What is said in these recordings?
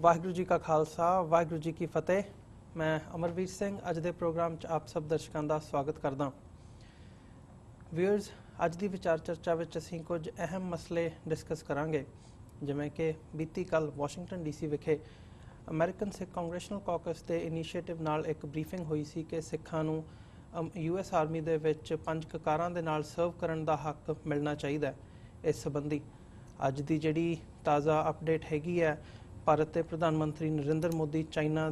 वाहिगुरू जी का खालसा वाहिगुरू जी की फतेह। मैं अमरवीर सिंह अज दे प्रोग्राम च आप सब दर्शकों का स्वागत करदा। व्यूअर्स, अज की विचार चर्चा विच असीं कुछ अहम मसले डिस्कस करांगे, जिवें कि बीती कल वाशिंगटन DC विखे अमेरिकन सिख कांग्रेशनल कॉकस के इनीशिएटिव नाल एक ब्रीफिंग हुई सी कि सिखां नूं US आर्मी दे विच 5 ककारां दे नाल सर्व करन दा हक मिलना चाहिए। इस संबंधी अज की जिहड़ी ताज़ा अपडेट हैगी है, भारत के प्रधानमंत्री नरेंद्र मोदी चाइना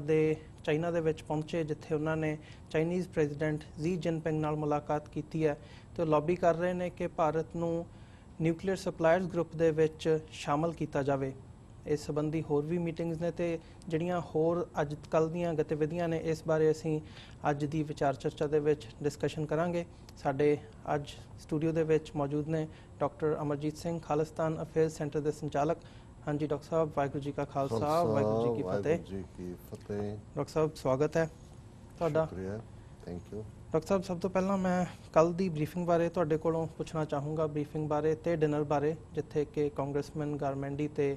दे विच पहुंचे, जिथे उन्होंने चाइनीज़ प्रेजिडेंट जी जिनपिंग नाल मुलाकात की है। तो लॉबी कर रहे हैं कि भारत नूं न्यूक्लीयर सप्लायर्स ग्रुप दे विच शामिल किया जाए। इस संबंधी होर भी मीटिंग्स ने, ते जिहड़ियां होर अज कल दीयां गतिविधियां ने, इस बारे असीं अज दी विचार चर्चा दे विच डिस्कशन करांगे। साडे अज स्टूडियो दे विच मौजूद ने doctor Amarjeet Singh, Khalistan affairs centre के संचालक। हाँ जी डॉक्टर साहब, वाहिगुरू जी का खालसा वाहिगुरू जी की फतेह। डॉक्टर साहब स्वागत है तुहाडा। थैंक यू डॉक्टर साहब, सब तो पहला मैं कल दी ब्रीफिंग बारे तुहाडे कोलों पुछना चाहूँगा, ब्रीफिंग बारे ते डिनर बारे, जिथे कि कांग्रेसमैन गारमेंडी ते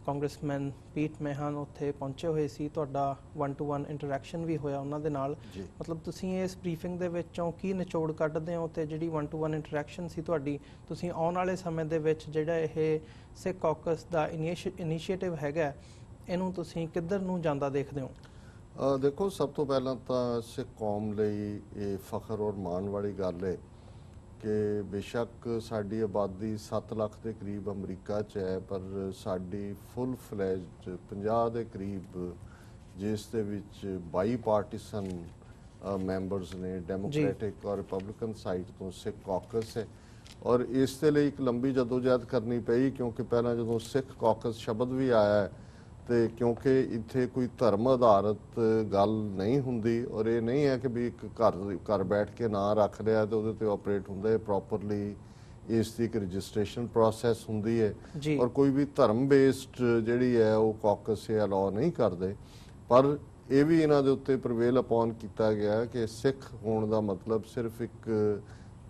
कांग्रेसमैन पीट मेहन उत्थे पहुंचे हुए सी। तुहाडा 1-to-1 इंटरैक्शन भी होया उन्हां दे नाल। मतलब तुसीं इस ब्रीफिंग दे विचों की निचोड़ कड्ढदे हो, ते जिहड़ी 1-to-1 इंटरैक्शन सी तुहाडी, तुसीं आउण वाले समय दे विच जिहड़ा इह सिख कॉकस दा इनीशिएटिव हैगा, इहनूं तुसीं किੱਧਰ ਨੂੰ ਜਾਂਦਾ देखदे हो? देखो, सब तो पहला तो सिख कौम लई ये फखर और मान वाली गल है कि बेशक साडी आबादी 7 लाख के करीब अमरीका च है, पर साडी फुल फ्लैज्ड 50 के करीब जिस दे विच बाई पार्टीसन मैंबरस ने, डेमोक्रेटिक और रिपब्लिकन साइड तो सिख कॉकस है। और इस दे लई एक लंबी जदोजहद करनी पई, क्योंकि पहला जो सिख कॉकस शब्द भी आया है, तो क्योंकि इत्थे कोई धर्म आधारित गल नहीं हुंदी, और ये नहीं है कि भी एक घर बैठ के ना रख लिया तो उहदे ते ऑपरेट हुंदा है। प्रॉपरली इसकी एक रजिस्ट्रेशन प्रोसैस हुंदी है, और कोई भी धर्म बेस्ड जिहड़ी है वो कॉकस ये अलाउ नहीं करते। पर यह भी इन्हां दे उत्ते प्रवेल अपॉन किया गया कि सिख होने का मतलब सिर्फ एक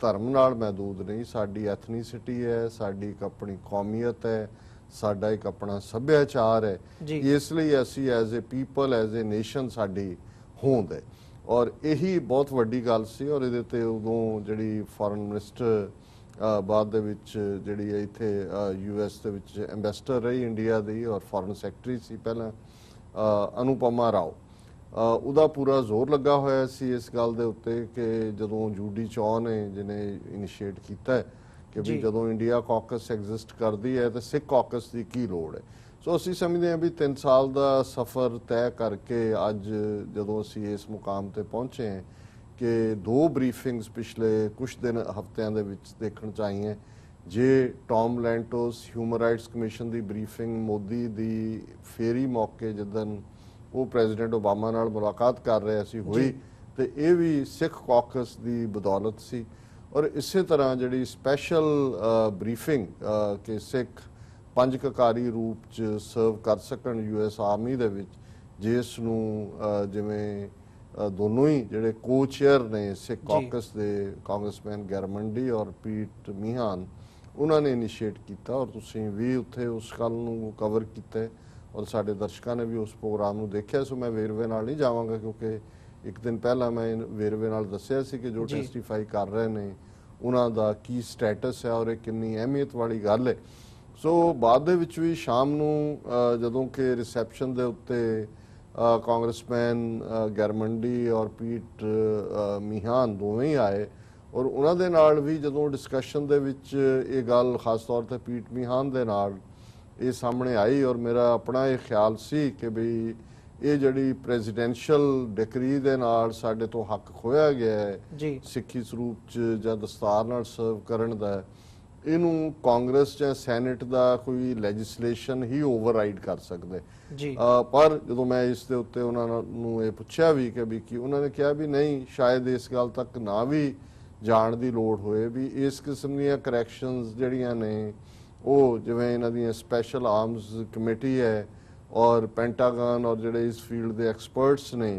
धर्म नाल महदूद नहीं, साडी एथनीसिटी है, साडी एक अपनी कौमीयत है, साडा एक अपना सभ्याचार है। इसलिए असी as a people as a nation साडी होंद है, और यही बहुत वड्डी गल सी। और इहदे ते उदों जिहड़ी फॉरेन मिनिस्टर बाद दे विच जिहड़ी इत्थे US दे विच एंबेसडर रही इंडिया दी, और फॉरेन सैकटरी सी पहला अनुपमा राव, ਉਹਦਾ पूरा जोर लगा होया सी इस गल दे उत्ते कि जदों जूडी चौ ने जिन्हें इनिशिएट किया है कि भी जदों इंडिया कॉकस एग्जिस्ट करती है तो सिख कॉकस की की लोड़ है। सो असी समझते हैं भी 3 साल का सफ़र तय करके अज जदों असी इस मुकाम पर पहुँचे हैं कि 2 ब्रीफिंग्स पिछले कुछ दिन हफ्तियां दे विच देखण चाहिए। जे Tom Lantos human rights commission की ब्रीफिंग मोदी की फेरी मौके जिदन वो प्रेजिडेंट ओबामा नाल मुलाकात कर रहे सी हुई, तो ये भी सिख कॉकस की बदौलत सी। और इस तरह जी स्पैशल ब्रीफिंग कि सिख 5 ककारी रूप च सर्व कर सकन US आर्मी दे विच, जिस नूं जिवें दोनों ही जिहड़े को चेयर ने सिख कॉकस दे कांग्रेसमैन गारमेंडी और पीट मेहन, उन्होंने इनिशिएट किया। और तुसीं भी उत्थे उस गल नूं कवर किया, और साडे दर्शकों ने भी उस प्रोग्राम नूं देखिया। सो मैं वेरवे नाल नहीं जावांगा, क्योंकि एक दिन पहला मैं वेरवे नाल दस्सिया सी कि जो टेस्टिफाई कर रहे हैं उन्हां दा की स्टेटस है और एक कितनी अहमियत वाली गल है। सो बाद दे विच भी शाम नूं जदों कि रिसैप्शन दे उत्ते कांग्रेसमैन गारमेंडी और पीट मेहन दोवें ही आए, और उन्हां दे नाल भी जदों डिस्कशन दे विच ये गल खास तौर पर पीट मेहन दे नाल ये सामने आई, और मेरा अपना ये ख्याल सी कि बई ये जड़ी प्रेजिडेंशियल डिक्री दे नाल साडे तो हक खोया गया है सिक्खी स्वरूप च जां दस्तार नाल सर्व करन दा, इनू कांग्रेस या सैनेट दा कोई लैजिस्लेशन ही ओवरराइड कर सकदे। पर जदों मैं इस दे उत्ते उन्हां नूं ये पुछया भी कि उन्होंने कहा भी नहीं, शायद इस गल तक ना भी जाण दी लोड़ होए भी इस किस्म दीयां करैक्शनस जिहड़ियां ने वो जिवें इन्हां दी स्पैशल आर्म्स कमेटी है और पेंटागन और जिहड़े इस फील्ड के एक्सपर्ट्स ने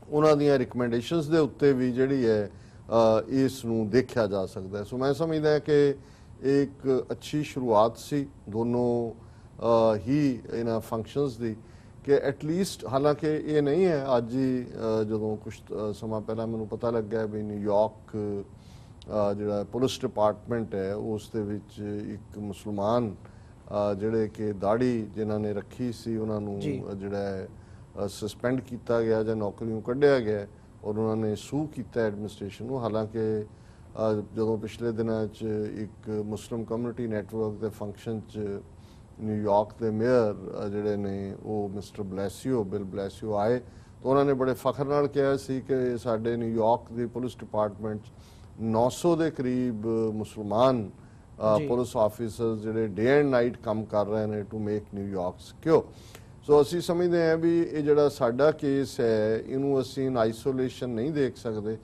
उन्हां दीयां रिकमेंडेशनस दे उत्ते भी जिहड़ी है इस नूं देखा जा सकता है। सो मैं समझदा कि एक अच्छी शुरुआत सी दोनों ही इन्हां फंक्शनस दी ਕਿ ਐਟਲੀਸਟ, ਹਾਲਾਂਕਿ ਇਹ ਨਹੀਂ ਹੈ ਅੱਜ ਹੀ ਜਦੋਂ ਕੁਝ ਸਮਾਂ ਪਹਿਲਾਂ ਮੈਨੂੰ ਪਤਾ ਲੱਗਿਆ ਵੀ ਨਿਊਯਾਰਕ ਜਿਹੜਾ ਪੁਲਿਸ ਡਿਪਾਰਟਮੈਂਟ ਹੈ ਉਸ ਦੇ ਵਿੱਚ ਇੱਕ ਮੁਸਲਮਾਨ ਜਿਹੜੇ ਕਿ ਦਾੜੀ ਜਿਨ੍ਹਾਂ ਨੇ ਰੱਖੀ ਸੀ ਉਹਨਾਂ ਨੂੰ ਜਿਹੜਾ ਹੈ ਸਸਪੈਂਡ ਕੀਤਾ ਗਿਆ ਜਾਂ ਨੌਕਰੀਓਂ ਕੱਢਿਆ ਗਿਆ ਔਰ ਉਹਨਾਂ ਨੇ ਸੂ ਕੀਤਾ ਐਡਮਿਨਿਸਟ੍ਰੇਸ਼ਨ ਨੂੰ। ਹਾਲਾਂਕਿ ਜਦੋਂ ਪਿਛਲੇ ਦਿਨਾਂ 'ਚ ਇੱਕ ਮੁਸਲਿਮ ਕਮਿਊਨਿਟੀ ਨੈਟਵਰਕ ਦੇ ਫੰਕਸ਼ਨ 'ਚ ਨਿਊਯਾਰਕ ਦੇ ਮੇਅਰ ਜਿਹੜੇ ਨੇ ਉਹ ਮਿਸਟਰ ਬਿਲ ਬਲੈਸੀਓ ਆਏ ਤਾਂ ਉਹਨਾਂ ਨੇ ਬੜੇ ਫਖਰ ਨਾਲ ਕਿਹਾ ਸੀ ਕਿ ਸਾਡੇ ਨਿਊਯਾਰਕ ਦੀ ਪੁਲਿਸ ਡਿਪਾਰਟਮੈਂਟ 'ਚ 900 ਦੇ ਕਰੀਬ ਮੁਸਲਮਾਨ ਪੁਲਿਸ ਆਫੀਸਰਸ ਜਿਹੜੇ ਡੇ ਐਂਡ ਨਾਈਟ ਕੰਮ ਕਰ ਰਹੇ ਨੇ ਟੂ ਮੇਕ ਨਿਊਯਾਰਕ ਸਿਕਿਉਰ। ਸੋ ਅਸੀਂ ਸਮਝਦੇ ਹਾਂ ਵੀ ਇਹ ਜਿਹੜਾ ਸਾਡਾ ਕੇਸ ਹੈ ਇਹਨੂੰ ਅਸੀਂ ਇਨ ਆਈਸੋਲੇਸ਼ਨ ਨਹੀਂ ਦੇਖ ਸਕਦੇ,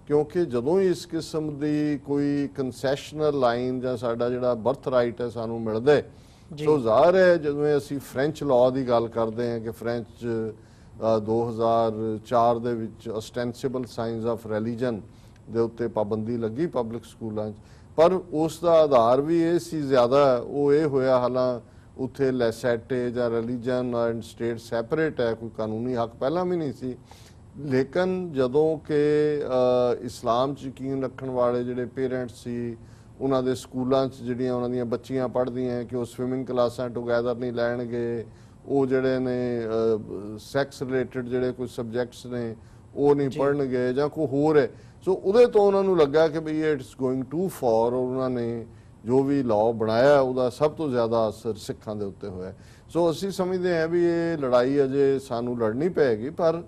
ਕਿਉਂਕਿ ਜਦੋਂ ਹੀ ਇਸ ਕਿਸਮ ਦੀ ਕੋਈ ਕੰਸੈਸ਼ਨਲ ਲਾਈਨ ਜਾਂ ਸਾਡਾ ਜਿਹੜਾ ਬਰਥ ਰਾਈਟ ਹੈ ਸਾਨੂੰ ਮਿਲਦਾ ਹੈ, ਸੋ ਜ਼ਾਹਰ ਹੈ ਜਦੋਂ ਅਸੀਂ ਫ੍ਰੈਂਚ ਲਾਅ ਦੀ ਗੱਲ ਕਰਦੇ ਹਾਂ ਕਿ ਫ੍ਰੈਂਚ 2004 ਦੇ ਵਿੱਚ ਅਸਟੈਂਸਿਬਲ ਸਾਈਨਸ ਆਫ ਰਿਲੀਜਨ ਦੇ ਉੱਤੇ ਪਾਬੰਦੀ ਲੱਗੀ ਪਬਲਿਕ ਸਕੂਲਾਂ 'ਚ, ਪਰ ਉਸ ਦਾ ਆਧਾਰ ਵੀ ਇਹ ਸੀ ਜ਼ਿਆਦਾ ਉਹ ਇਹ ਹੋਇਆ, ਹਾਲਾਂ ਉੱਥੇ ਲੈਸੈਟੇ ਜਾਂ ਰਿਲੀਜਨ ਐਂਡ ਸਟੇਟ ਸੈਪਰੇਟ ਹੈ, ਕੋਈ ਕਾਨੂੰਨੀ ਹੱਕ ਪਹਿਲਾਂ ਵੀ ਨਹੀਂ ਸੀ, ਲੇਕਿਨ ਜਦੋਂ ਕਿ ਇਸਲਾਮ 'ਚ ਯਕੀਨ ਰੱਖਣ ਵਾਲੇ ਜਿਹੜੇ ਪੇਰੈਂਟਸ ਸੀ ਉਹਨਾਂ ਦੇ ਸਕੂਲਾਂ 'ਚ ਜਿਹੜੀਆਂ ਉਹਨਾਂ ਦੀਆਂ ਬੱਚੀਆਂ ਪੜ੍ਹਦੀਆਂ ਕਿ ਉਹ ਸਵਿਮਿੰਗ ਕਲਾਸਾਂ ਟੁਗੈਦਰ ਨਹੀਂ ਲੈਣਗੇ, ਉਹ ਜਿਹੜੇ ਨੇ ਸੈਕਸ ਰਿਲੇਟਡ ਜਿਹੜੇ ਕੋਈ ਸਬਜੈਕਟਸ ਨੇ ਉਹ ਨਹੀਂ ਪੜ੍ਹਨਗੇ ਜਾਂ ਕੋਈ ਹੋਰ ਹੈ, ਸੋ ਉਹਦੇ ਤੋਂ ਉਹਨਾਂ ਨੂੰ ਲੱਗਾ ਕਿ ਬਈ ਇਟਸ ਗੋਇੰਗ ਟੂ ਫਾਰ, ਔਰ ਉਹਨਾਂ ਨੇ ਜੋ ਵੀ ਲਾਅ ਬਣਾਇਆ ਉਹਦਾ ਸਭ ਤੋਂ ਜ਼ਿਆਦਾ ਅਸਰ ਸਿੱਖਾਂ ਦੇ ਉੱਤੇ ਹੋਇਆ। ਸੋ ਅਸੀਂ ਸਮਝਦੇ ਹਾਂ ਵੀ ਇਹ ਲੜਾਈ ਅਜੇ ਸਾਨੂੰ ਲੜਨੀ ਪਏਗੀ, ਪਰ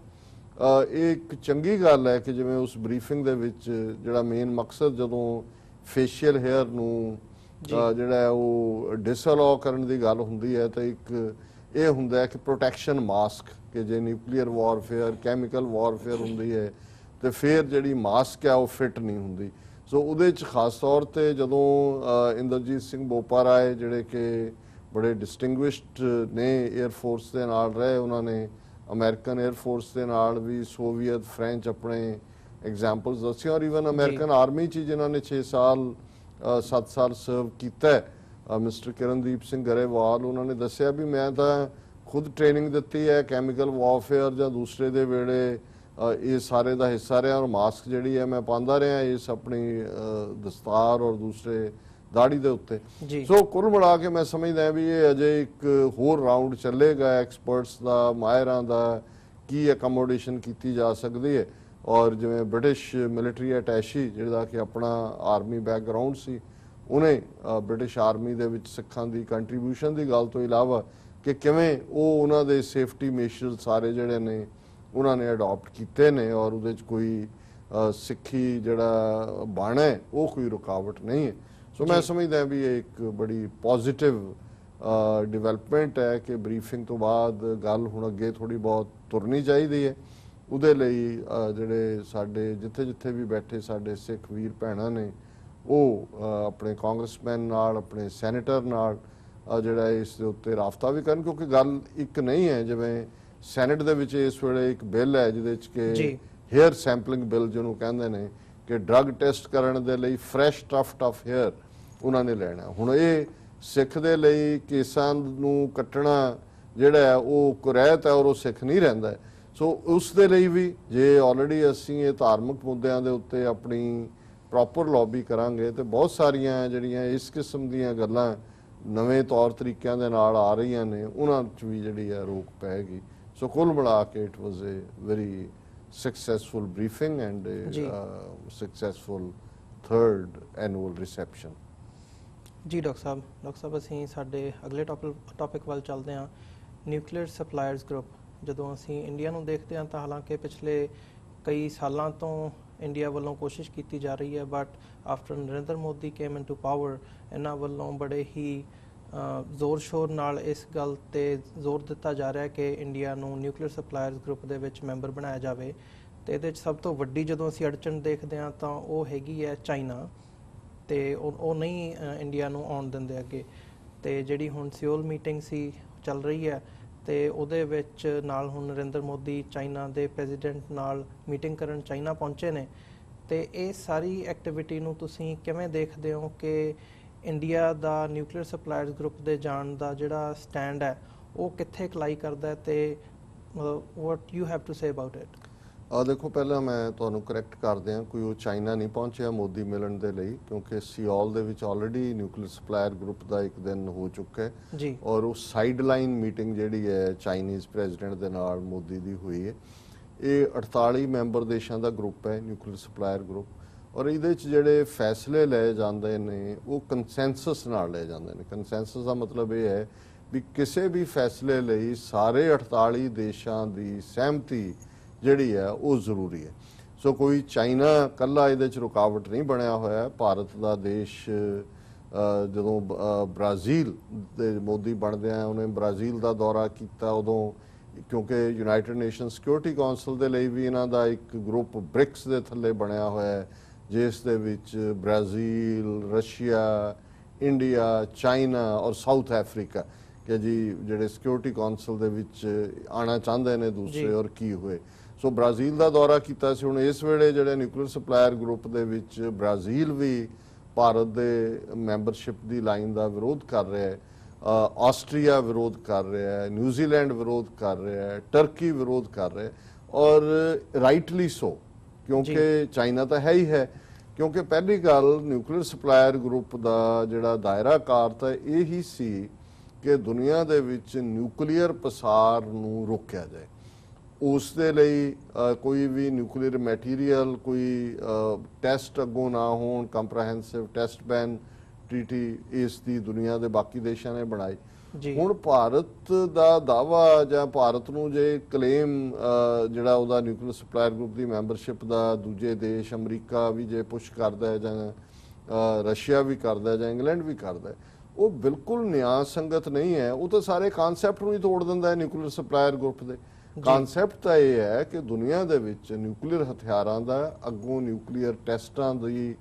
ਇਹ ਇੱਕ ਚੰਗੀ ਗੱਲ ਹੈ ਕਿ ਜਿਵੇਂ ਉਸ ਬਰੀਫਿੰਗ ਦੇ ਵਿੱਚ ਜਿਹੜਾ ਮੇਨ ਮਕਸਦ ਜਦੋਂ ਫੇਸ਼ੀਅਲ ਹੇਅਰ ਨੂੰ ਜਿਹੜਾ ਉਹ ਡਿਸਅਲਾਉ ਕਰਨ ਦੀ ਗੱਲ ਹੁੰਦੀ ਹੈ ਤਾਂ ਇੱਕ ਇਹ ਹੁੰਦਾ ਹੈ ਕਿ ਪ੍ਰੋਟੈਕਸ਼ਨ ਮਾਸਕ, ਕਿ ਜੇ ਨਿਊਕਲੀਅਰ ਵਾਰਫੇਅਰ ਕੈਮੀਕਲ ਵਾਰਫੇਅਰ ਹੁੰਦੀ ਹੈ ਤੇ ਫਿਰ ਜਿਹੜੀ ਮਾਸਕ ਆ ਉਹ ਫਿੱਟ ਨਹੀਂ ਹੁੰਦੀ। ਸੋ ਉਹਦੇ 'ਚ ਖਾਸ ਤੌਰ ਤੇ ਜਦੋਂ ਇੰਦਰਜੀਤ ਸਿੰਘ ਬੋਪਾਰਾਏ ਜਿਹੜੇ ਕਿ ਬੜੇ ਡਿਸਟਿੰਗੁਇਸ਼ਡ ਨੇ 에ਅਰ ਫੋਰਸ ਦੇ ਨਾਲ ਰਹੇ, ਉਹਨਾਂ ਨੇ ਅਮਰੀਕਨ 에ਅਰ ਫੋਰਸ ਦੇ ਨਾਲ ਵੀ ਸੋਵੀਅਤ ਫ੍ਰੈਂਚ ਆਪਣੇ ਐਗਜ਼ਾਮਪਲਸ ਦੱਸੇ, ਔਰ ਈਵਨ ਅਮਰੀਕਨ ਆਰਮੀ 'ਚ ਜਿਨ੍ਹਾਂ ਨੇ 6 ਸਾਲ 7 ਸਾਲ ਸਰਵ ਕੀਤਾ, ਮਿਸਟਰ ਕਿਰਨਦੀਪ ਸਿੰਘ ਗਰੇਵਾਲ, ਉਹਨਾਂ ਨੇ ਦੱਸਿਆ ਵੀ ਮੈਂ ਤਾਂ ਖੁਦ ਟ੍ਰੇਨਿੰਗ ਦਿੱਤੀ ਹੈ ਕੈਮੀਕਲ ਵਾਰਫੇਅਰ ਜਾਂ ਦੂਸਰੇ ਦੇ ਵੇਲੇ ਇਹ ਸਾਰੇ ਦਾ ਹਿੱਸਾ ਰਿਹਾ, ਔਰ ਮਾਸਕ ਜਿਹੜੀ ਹੈ ਮੈਂ ਪਾਉਂਦਾ ਰਿਹਾ ਇਸ ਆਪਣੀ ਦਸਤਾਰ ਔਰ ਦੂਸਰੇ ਦਾੜੀ ਦੇ ਉੱਤੇ। ਸੋ ਕੁੱਲ ਮਿਲਾ ਕੇ ਮੈਂ ਸਮਝਦਾ ਵੀ ਇਹ ਅਜੇ ਇੱਕ ਹੋਰ ਰਾਊਂਡ ਚੱਲੇਗਾ ਐਕਸਪਰਟਸ ਦਾ, ਮਾਹਿਰਾਂ ਦਾ, ਕੀ ਅਕਮੋਡੇਸ਼ਨ ਕੀਤੀ ਜਾ ਸਕਦੀ ਹੈ। ਔਰ ਜਿਵੇਂ ਬ੍ਰਿਟਿਸ਼ ਮਿਲਟਰੀ ਅਟੈਸ਼ੀ ਜਿਹੜਾ ਕਿ ਆਪਣਾ ਆਰਮੀ ਬੈਕਗਰਾਊਂਡ ਸੀ, ਉਹਨੇ ਬ੍ਰਿਟਿਸ਼ ਆਰਮੀ ਦੇ ਵਿੱਚ ਸਿੱਖਾਂ ਦੀ ਕੰਟਰੀਬਿਊਸ਼ਨ ਦੀ ਗੱਲ ਤੋਂ ਇਲਾਵਾ ਕਿ ਕਿਵੇਂ ਉਹ ਉਹਨਾਂ ਦੇ ਸੇਫਟੀ ਮੇਸ਼ਰਸ ਸਾਰੇ ਜਿਹੜੇ ਨੇ ਉਹਨਾਂ ਨੇ ਅਡਾਪਟ ਕੀਤੇ ਨੇ ਔਰ ਉਹਦੇ 'ਚ ਕੋਈ ਸਿੱਖੀ ਜਿਹੜਾ ਬਾਣਾ ਹੈ ਉਹ ਕੋਈ ਰੁਕਾਵਟ ਨਹੀਂ ਹੈ। ਸੋ ਮੈਂ ਸਮਝਦਾ ਵੀ ਇਹ ਇੱਕ ਬੜੀ ਪੋਜ਼ਿਟਿਵ ਡਿਵੈਲਪਮੈਂਟ ਹੈ ਕਿ ਬਰੀਫਿੰਗ ਤੋਂ ਬਾਅਦ ਗੱਲ ਹੁਣ ਅੱਗੇ ਥੋੜੀ ਬਹੁਤ ਤੁਰਨੀ ਚਾਹੀਦੀ ਹੈ। ਉਹਦੇ ਲਈ ਜਿਹੜੇ ਸਾਡੇ ਜਿੱਥੇ ਜਿੱਥੇ ਵੀ ਬੈਠੇ ਸਾਡੇ ਸਿੱਖ ਵੀਰ ਭੈਣਾਂ ਨੇ ਉਹ ਆਪਣੇ ਕਾਂਗਰਸਮੈਨ ਨਾਲ, ਆਪਣੇ ਸੈਨੇਟਰ ਨਾਲ ਜਿਹੜਾ ਇਸ ਦੇ ਉੱਤੇ ਰਾਬਤਾ ਵੀ ਕਰਨ, ਕਿਉਂਕਿ ਗੱਲ ਇੱਕ ਨਹੀਂ ਹੈ। ਜਿਵੇਂ ਸੈਨੇਟ ਦੇ ਵਿੱਚ ਇਸ ਵੇਲੇ ਇੱਕ ਬਿੱਲ ਹੈ ਜਿਹਦੇ 'ਚ ਕਿ ਹੇਅਰ ਸੈਂਪਲਿੰਗ ਬਿੱਲ ਜਿਹਨੂੰ ਕਹਿੰਦੇ ਨੇ ਕਿ ਡਰੱਗ ਟੈਸਟ ਕਰਨ ਦੇ ਲਈ ਫਰੈਸ਼ ਟਫਟ ਆਫ ਹੇਅਰ ਉਹਨਾਂ ਨੇ ਲੈਣਾ। ਹੁਣ ਇਹ ਸਿੱਖ ਦੇ ਲਈ ਕੇਸਾਂ ਨੂੰ ਕੱਟਣਾ ਜਿਹੜਾ ਹੈ ਉਹ ਕੁਰੈਤ ਹੈ ਔਰ ਉਹ ਸਿੱਖ ਨਹੀਂ ਰਹਿੰਦਾ। ਸੋ ਉਸ ਦੇ ਲਈ ਵੀ ਜੇ ਆਲਰੇਡੀ ਅਸੀਂ ਇਹ ਧਾਰਮਿਕ ਮੁੱਦਿਆਂ ਦੇ ਉੱਤੇ ਆਪਣੀ ਪ੍ਰੋਪਰ ਲੌਬੀ ਕਰਾਂਗੇ ਤੇ ਬਹੁਤ ਸਾਰੀਆਂ ਜਿਹੜੀਆਂ ਇਸ ਕਿਸਮ ਦੀਆਂ ਗੱਲਾਂ ਨਵੇਂ ਤੌਰ ਤਰੀਕਿਆਂ ਦੇ ਨਾਲ ਆ ਰਹੀਆਂ ਨੇ ਉਹਨਾਂ 'ਚ ਵੀ ਜਿਹੜੀ ਹੈ ਰੋਕ ਪਏਗੀ। ਸੋ ਕੁੱਲ ਮਿਲਾ ਕੇ it was a very successful briefing and successful third annual reception. ਜੀ ਡਾਕਟਰ ਸਾਹਿਬ ਅਸੀਂ ਸਾਡੇ ਅਗਲੇ ਟੌਪਿਕ ਵੱਲ ਚੱਲਦੇ ਹਾਂ। ਨਿਊਕਲੀਅਰ ਸਪਲਾਇਰਸ ਗਰੁੱਪ, ਜਦੋਂ ਅਸੀਂ ਇੰਡੀਆ ਨੂੰ ਦੇਖਦੇ ਹਾਂ ਤਾਂ ਹਾਲਾਂਕਿ ਪਿਛਲੇ ਕਈ ਸਾਲਾਂ ਤੋਂ ਇੰਡੀਆ ਵੱਲੋਂ ਕੋਸ਼ਿਸ਼ ਕੀਤੀ ਜਾ ਰਹੀ ਹੈ, but after Narendra Modi came into power ਇਹਨਾਂ ਵੱਲੋਂ ਬੜੇ ਹੀ ਜ਼ੋਰ ਸ਼ੋਰ ਨਾਲ ਇਸ ਗੱਲ ਤੇ ਜ਼ੋਰ ਦਿੱਤਾ ਜਾ ਰਿਹਾ ਕਿ ਇੰਡੀਆ ਨੂੰ ਨਿਊਕਲੀਅਰ ਸਪਲਾਇਰਸ ਗਰੁੱਪ ਦੇ ਵਿੱਚ ਮੈਂਬਰ ਬਣਾਇਆ ਜਾਵੇ। ਤੇ ਇਹਦੇ ਵਿੱਚ ਸਭ ਤੋਂ ਵੱਡੀ ਜਦੋਂ ਅਸੀਂ ਅੜਚਣ ਦੇਖਦੇ ਹਾਂ ਤਾਂ ਉਹ ਹੈਗੀ ਹੈ ਚਾਈਨਾ, ਤੇ ਉਹ ਨਹੀਂ ਇੰਡੀਆ ਨੂੰ ਆਉਣ ਦਿੰਦੇ ਅੱਗੇ। ਤੇ ਜਿਹੜੀ ਹੁਣ ਸਿਓਲ ਮੀਟਿੰਗ ਸੀ ਚੱਲ ਰਹੀ ਹੈ ਤੇ ਉਹਦੇ ਵਿੱਚ ਨਾਲ ਹੁਣ ਨਰਿੰਦਰ ਮੋਦੀ ਚਾਈਨਾ ਦੇ ਪ੍ਰੈਜ਼ੀਡੈਂਟ ਨਾਲ ਮੀਟਿੰਗ ਕਰਨ ਚਾਈਨਾ ਪਹੁੰਚੇ ਨੇ। ਤੇ ਇਹ ਸਾਰੀ ਐਕਟੀਵਿਟੀ ਨੂੰ ਤੁਸੀਂ ਕਿਵੇਂ ਦੇਖਦੇ ਹੋ ਕਿ ਇੰਡੀਆ ਦਾ ਨਿਊਕਲੀਅਰ ਸਪਲਾਇਰਸ ਗਰੁੱਪ ਦੇ ਜਾਣ ਦਾ ਜਿਹੜਾ ਸਟੈਂਡ ਹੈ ਉਹ ਕਿੱਥੇ ਕਲਾਈ ਕਰਦਾ ਹੈ ਤੇ what you have to say about it? ਦੇਖੋ, ਪਹਿਲਾਂ ਮੈਂ ਤੁਹਾਨੂੰ ਕਰੈਕਟ ਕਰ ਦਿਆਂ, ਕੋਈ ਉਹ ਚਾਈਨਾ ਨਹੀਂ ਪਹੁੰਚਿਆ ਮੋਦੀ ਮਿਲਣ ਦੇ ਲਈ, ਕਿਉਂਕਿ ਸਿਓਲ ਦੇ ਵਿੱਚ ਆਲਰੇਡੀ ਨਿਊਕਲੀਅਰ ਸਪਲਾਇਰ ਗਰੁੱਪ ਦਾ ਇੱਕ ਦਿਨ ਹੋ ਚੁੱਕਾ ਹੈ ਜੀ। ਔਰ ਉਹ ਸਾਈਡਲਾਈਨ ਮੀਟਿੰਗ ਜਿਹੜੀ ਹੈ ਚਾਈਨੀਜ਼ ਪ੍ਰੈਜ਼ੀਡੈਂਟ ਦੇ ਨਾਲ ਮੋਦੀ ਦੀ ਹੋਈ ਹੈ। ਇਹ 48 ਮੈਂਬਰ ਦੇਸ਼ਾਂ ਦਾ ਗਰੁੱਪ ਹੈ, ਨਿਊਕਲੀਅਰ ਸਪਲਾਇਰ ਗਰੁੱਪ, ਔਰ ਇਹਦੇ 'ਚ ਜਿਹੜੇ ਫੈਸਲੇ ਲਏ ਜਾਂਦੇ ਨੇ ਉਹ ਕੰਸੈਂਸਸ ਨਾਲ ਲਏ ਜਾਂਦੇ ਨੇ। ਕੰਸੈਂਸਸ ਦਾ ਮਤਲਬ ਇਹ ਹੈ ਵੀ ਕਿਸੇ ਵੀ ਫੈਸਲੇ ਲਈ ਸਾਰੇ 48 ਦੇਸ਼ਾਂ ਦੀ ਸਹਿਮਤੀ ਜਿਹੜੀ ਹੈ ਉਹ ਜ਼ਰੂਰੀ ਹੈ। ਸੋ ਕੋਈ ਚਾਈਨਾ ਕੱਲਾ ਇਹਦੇ 'ਚ ਰੁਕਾਵਟ ਨਹੀਂ ਬਣਿਆ ਹੋਇਆ। ਭਾਰਤ ਦਾ ਦੇਸ਼ ਜਦੋਂ ਬ੍ਰਾਜ਼ੀਲ ਦੇ ਮੋਦੀ ਬਣਦਿਆਂ ਉਹਨੇ ਬ੍ਰਾਜ਼ੀਲ ਦਾ ਦੌਰਾ ਕੀਤਾ, ਉਦੋਂ ਕਿਉਂਕਿ ਯੂਨਾਈਟਿਡ ਨੇਸ਼ਨ ਸਿਕਿਉਰਿਟੀ ਕਾਉਂਸਲ ਦੇ ਲਈ ਵੀ ਇਹਨਾਂ ਦਾ ਇੱਕ ਗਰੁੱਪ ਬ੍ਰਿਕਸ ਦੇ ਥੱਲੇ ਬਣਿਆ ਹੋਇਆ ਹੈ, ਜਿਸ ਦੇ ਵਿੱਚ ਬ੍ਰਾਜ਼ੀਲ, ਰਸ਼ੀਆ, ਇੰਡੀਆ, ਚਾਈਨਾ ਔਰ ਸਾਊਥ ਅਫਰੀਕਾ ਕਿ ਜੀ ਜਿਹੜੇ ਸਿਕਿਉਰਿਟੀ ਕਾਉਂਸਲ ਦੇ ਵਿੱਚ ਆਉਣਾ ਚਾਹੁੰਦੇ ਨੇ ਦੂਸਰੇ, ਔਰ ਕੀ ਹੋਏ। ਸੋ ਬ੍ਰਾਜ਼ੀਲ ਦਾ ਦੌਰਾ ਕੀਤਾ ਸੀ। ਹੁਣ ਇਸ ਵੇਲੇ ਜਿਹੜੇ ਨਿਊਕਲੀਅਰ ਸਪਲਾਇਰ ਗਰੁੱਪ ਦੇ ਵਿੱਚ ਬ੍ਰਾਜ਼ੀਲ ਵੀ ਭਾਰਤ ਦੇ ਮੈਂਬਰਸ਼ਿਪ ਦੀ ਲਾਈਨ ਦਾ ਵਿਰੋਧ ਕਰ ਰਿਹਾ ਹੈ, ਆਸਟਰੀਆ ਵਿਰੋਧ ਕਰ ਰਿਹਾ ਹੈ, ਨਿਊਜ਼ੀਲੈਂਡ ਵਿਰੋਧ ਕਰ ਰਿਹਾ ਹੈ, ਟਰਕੀ ਵਿਰੋਧ ਕਰ ਰਿਹਾ ਹੈ, ਔਰ ਰਾਈਟਲੀ ਸੋ, ਕਿਉਂਕਿ ਚਾਈਨਾ ਤਾਂ ਹੈ ਹੀ ਹੈ। ਕਿਉਂਕਿ ਪਹਿਲੀ ਗੱਲ, ਨਿਊਕਲੀਅਰ ਸਪਲਾਇਰ ਗਰੁੱਪ ਦਾ ਜਿਹੜਾ ਦਾਇਰਾ ਕਾਰ ਤਾਂ ਇਹ ਹੀ ਸੀ ਕਿ ਦੁਨੀਆ ਦੇ ਵਿੱਚ ਨਿਊਕਲੀਅਰ ਪਸਾਰ ਨੂੰ ਰੋਕਿਆ ਜਾਏ। ਉਸ ਦੇ ਲਈ ਕੋਈ ਵੀ ਨਿਊਕਲੀਅਰ ਮੈਟੀਰੀਅਲ, ਕੋਈ ਟੈਸਟ ਅੱਗੋਂ ਨਾ ਹੋਣ, ਕੰਪਰੈਹੈਂਸਿਵ ਟੈਸਟ ਬੈਨ ਟ੍ਰੀਟੀ ਇਸ ਦੀ ਦੁਨੀਆ ਦੇ ਬਾਕੀ ਦੇਸ਼ਾਂ ਨੇ ਬਣਾਈ। ਹੁਣ ਭਾਰਤ ਦਾ ਦਾਵਾ ਜਾਂ ਭਾਰਤ ਨੂੰ ਜੇ ਕਲੇਮ ਜਿਹੜਾ ਉਹਦਾ ਨਿਊਕਲੀਅਰ ਸਪਲਾਇਰ ਗਰੁੱਪ ਦੀ ਮੈਂਬਰਸ਼ਿਪ ਦਾ ਦੂਜੇ ਦੇਸ਼ ਅਮਰੀਕਾ ਵੀ ਜੇ ਪੁਸ਼ ਕਰਦਾ ਹੈ ਜਾਂ ਰਸ਼ੀਆ ਵੀ ਕਰਦਾ ਹੈ ਜਾਂ ਇੰਗਲੈਂਡ ਵੀ ਕਰਦਾ ਹੈ, ਉਹ ਬਿਲਕੁਲ ਨਿਆਂ ਸੰਗਤ ਨਹੀਂ ਹੈ। ਉਹ ਤਾਂ ਸਾਰੇ ਕਾਨਸੈਪਟ ਨੂੰ ਹੀ ਤੋੜ ਦਿੰਦਾ ਹੈ ਨਿਊਕਲੀਅਰ ਸਪਲਾਇਰ ਗਰੁੱਪ ਦੇ। ਕਾਨਸੈਪਟ ਤਾਂ ਇਹ ਹੈ ਕਿ ਦੁਨੀਆ ਦੇ ਵਿੱਚ ਨਿਊਕਲੀਅਰ ਹਥਿਆਰਾਂ ਦਾ ਅੱਗੋਂ ਨਿਊਕਲੀਅਰ ਟੈਸਟਾਂ ਦੀ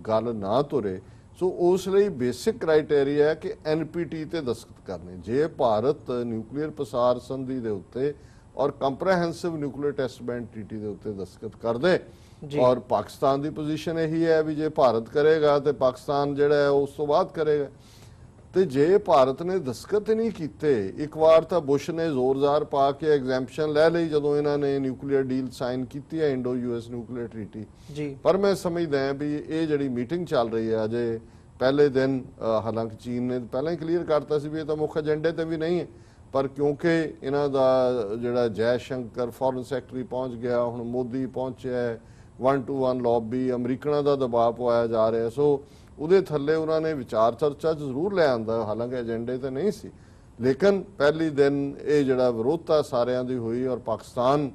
ਗੱਲ ਨਾ ਤੁਰੇ। ਸੋ ਉਸ ਲਈ ਬੇਸਿਕ ਕ੍ਰਾਈਟੇਰੀਆ ਹੈ ਕਿ ਐਨਪੀਟੀ ਤੇ ਦਸਤਖਤ ਕਰਨੇ। ਜੇ ਭਾਰਤ ਨਿਊਕਲੀਅਰ ਪਸਾਰ ਸੰਧੀ ਦੇ ਉੱਤੇ ਔਰ ਕੰਪਰੈਹੈਂਸਿਵ ਨਿਊਕਲੀਅਰ ਟੈਸਟ ਬੈਨ ਟ੍ਰੀਟੀ ਦੇ ਉੱਤੇ ਦਸਤਖਤ ਕਰਦੇ, ਔਰ ਪਾਕਿਸਤਾਨ ਦੀ ਪੋਜੀਸ਼ਨ ਇਹੀ ਹੈ ਵੀ ਜੇ ਭਾਰਤ ਕਰੇਗਾ ਤੇ ਪਾਕਿਸਤਾਨ ਜਿਹੜਾ ਹੈ ਉਸ ਤੋਂ ਬਾਅਦ ਕਰੇਗਾ। ਤੇ ਜੇ ਭਾਰਤ ਨੇ ਦਸਤਖਤ ਨਹੀਂ ਕੀਤੇ, ਇੱਕ ਵਾਰ ਤਾਂ ਬੁਸ਼ ਨੇ ਜ਼ੋਰ-ਜ਼ਾਰ ਪਾ ਕੇ ਐਗਜ਼ੈਂਪਸ਼ਨ ਲੈ ਲਈ ਜਦੋਂ ਇਹਨਾਂ ਨੇ ਨਿਊਕਲੀਅਰ ਡੀਲ ਸਾਈਨ ਕੀਤੀ ਹੈ, ਇੰਡੋ ਯੂਐਸ ਨਿਊਕਲੀਅਰ ਟ੍ਰੀਟੀ। ਪਰ ਮੈਂ ਸਮਝਦਾ ਹਾਂ ਵੀ ਇਹ ਜਿਹੜੀ ਮੀਟਿੰਗ ਚੱਲ ਰਹੀ ਹੈ ਅਜੇ ਪਹਿਲੇ ਦਿਨ, ਹਾਲਾਂਕਿ ਚੀਨ ਨੇ ਪਹਿਲਾਂ ਹੀ ਕਲੀਅਰ ਕਰਤਾ ਸੀ ਵੀ ਇਹ ਤਾਂ ਮੁੱਖ ਏਜੰਡੇ ਤੇ ਵੀ ਨਹੀਂ ਹੈ, ਪਰ ਕਿਉਂਕਿ ਇਹਨਾਂ ਦਾ ਜਿਹੜਾ ਜੈ ਸ਼ੰਕਰ ਫੋਰਨ ਸੈਕਟਰੀ ਪਹੁੰਚ ਗਿਆ, ਹੁਣ ਮੋਦੀ ਪਹੁੰਚਿਆ, 1 to 1 ਲੌਬੀ, ਅਮਰੀਕਨਾਂ ਦਾ ਦਬਾਅ ਪਵਾਇਆ ਜਾ ਰਿਹਾ, ਸੋ ਉਹਦੇ ਥੱਲੇ ਉਹਨਾਂ ਨੇ ਵਿਚਾਰ ਚਰਚਾ 'ਚ ਜ਼ਰੂਰ ਲੈ ਆਂਦਾ, ਹਾਲਾਂਕਿ ਏਜੰਡੇ ਤੇ ਨਹੀਂ ਸੀ। ਲੇਕਿਨ ਪਹਿਲੀ ਦਿਨ ਇਹ ਜਿਹੜਾ ਵਿਰੋਧਤਾ ਸਾਰਿਆਂ ਦੀ ਹੋਈ, ਔਰ ਪਾਕਿਸਤਾਨ